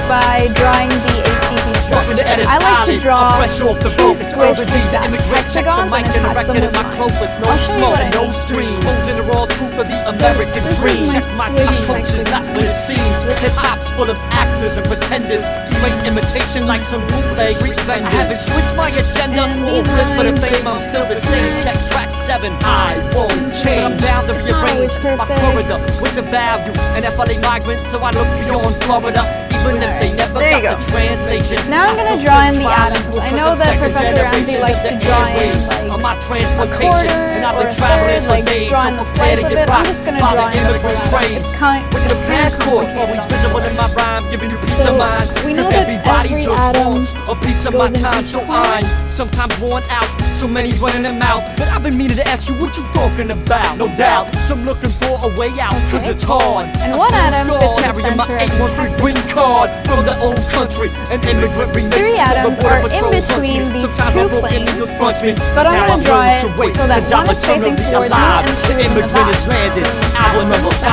by drawing the HCP structure. I like to draw two squished exact hexagons and attach them with lines. I'll show you what I mean. Exposing the raw truth of the American dream. This Check is my my squishy approach is not what it seems. Hip hop's full of actors and pretenders. Straight imitation like some bootleg vendors. I haven't switched my agenda or flip for the fame. I'm still the same. Check track 7. I won't change. But I'm bound to rearrange my corridor with the value. And FLA migrants, so I look beyond Florida. Even if they never There you got the translation. Now I'm going to draw in the atoms. I know that Professor Ramsey likes to draw in like a quarter or a third, like draw in the slice of it. I'm just going to draw in the full atom. It's kind with the of passport always visible in my rhyme, giving you peace of mind. we know Cause that everybody every just atom wants a piece of my goes in time, each so part. I'm sometimes worn out. So many running them out, but I've been meaning to ask you what you talking about. No doubt, some looking for a way out, cause it's hard. And I'm one still atom scarred, fits the carrying my center of the 813 green card from the old country. An immigrant remix Three so the atoms border are in patrol hunts me. between these Sometimes two I broke into planes, the front me, but I'm now gonna draw learning it to wait, so that cause one I'm is facing eternally towards me alive. and two The is in the immigrant back. is landed, hour number 5.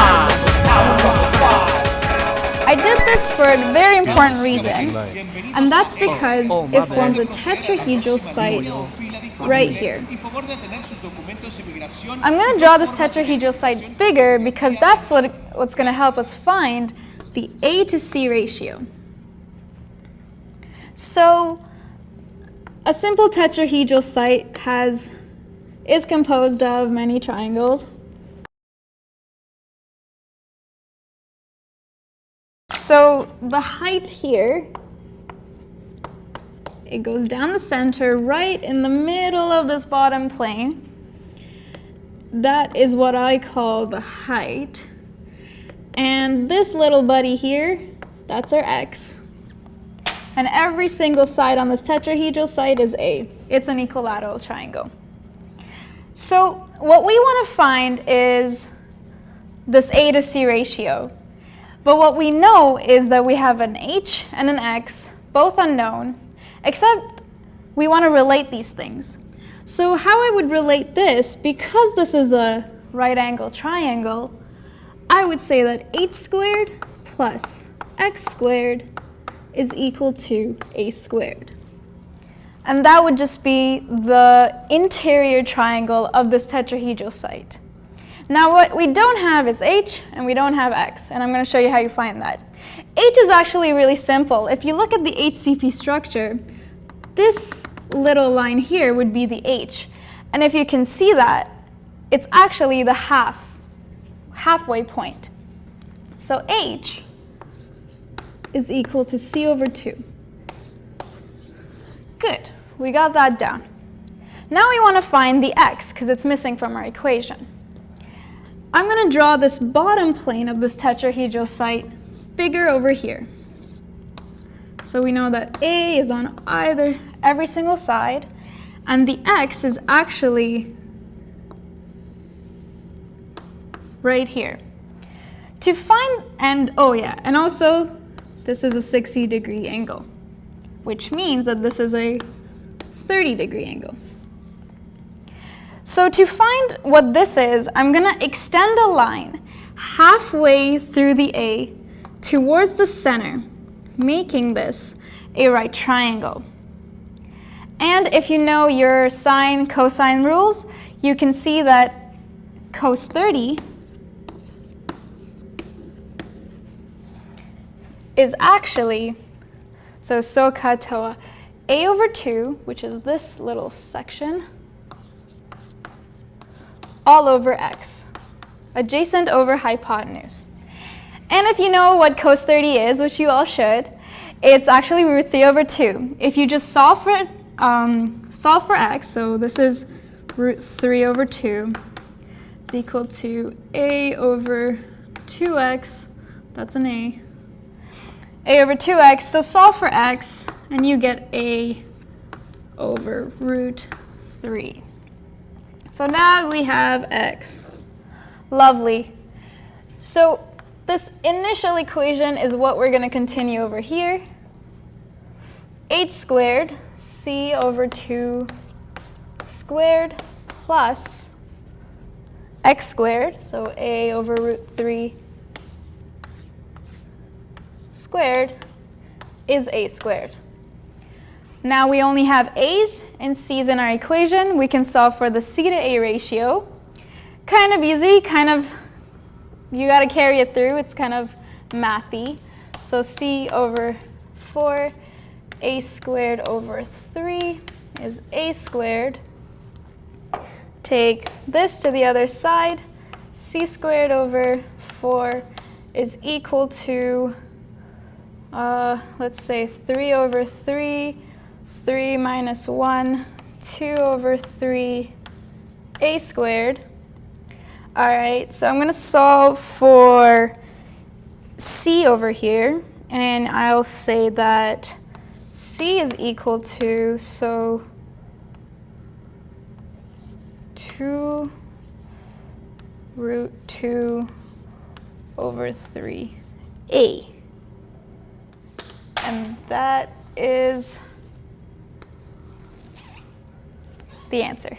Hour number 5. I did this for a very important reason, and that's because it forms a tetrahedral site right here. I'm going to draw this tetrahedral site bigger because that's what's going to help us find the A to C ratio. So a simple tetrahedral site is composed of many triangles. So the height here, it goes down the center right in the middle of this bottom plane. That is what I call the height. And this little buddy here, that's our x. And every single side on this tetrahedral site is A. It's an equilateral triangle. So what we want to find is this A to C ratio. But what we know is that we have an h and an x, both unknown, except we want to relate these things. So how I would relate this, because this is a right angle triangle, I would say that h squared plus x squared is equal to a squared. And that would just be the interior triangle of this tetrahedral site. Now what we don't have is h and we don't have x, and I'm going to show you how you find that. H is actually really simple. If you look at the HCP structure, this little line here would be the h. And if you can see that, it's actually the halfway point. So h is equal to c over 2. Good, we got that down. Now we want to find the x, because it's missing from our equation. I'm going to draw this bottom plane of this tetrahedral site bigger over here. So we know that A is on every single side, and the x is actually right here. To find, and also this is a 60-degree angle, which means that this is a 30-degree angle. So to find what this is, I'm going to extend a line halfway through the A towards the center, making this a right triangle. And if you know your sine, cosine rules, you can see that cos 30 is actually, so SOHCAHTOA, A over 2, which is this little section, all over x, adjacent over hypotenuse. And if you know what cos 30 is, which you all should, it's actually root 3 over 2. If you just solve for x, so this is root 3 over 2, is equal to a over 2x, that's an a over 2x, so solve for x, and you get a over root 3. So now we have x. Lovely. So this initial equation is what we're going to continue over here. H squared, c over 2 squared, plus x squared, so a over root 3 squared, is a squared. Now we only have a's and c's in our equation. We can solve for the c to a ratio. Kind of easy, you gotta carry it through. It's kind of mathy. So c over 4, a squared over 3 is a squared. Take this to the other side. C squared over 4 is equal to, let's say 3 over 3, 3 minus 1, 2 over 3, a squared. All right, so I'm going to solve for c over here, and I'll say that c is equal to, so 2 root 2 over 3a. And that is the answer.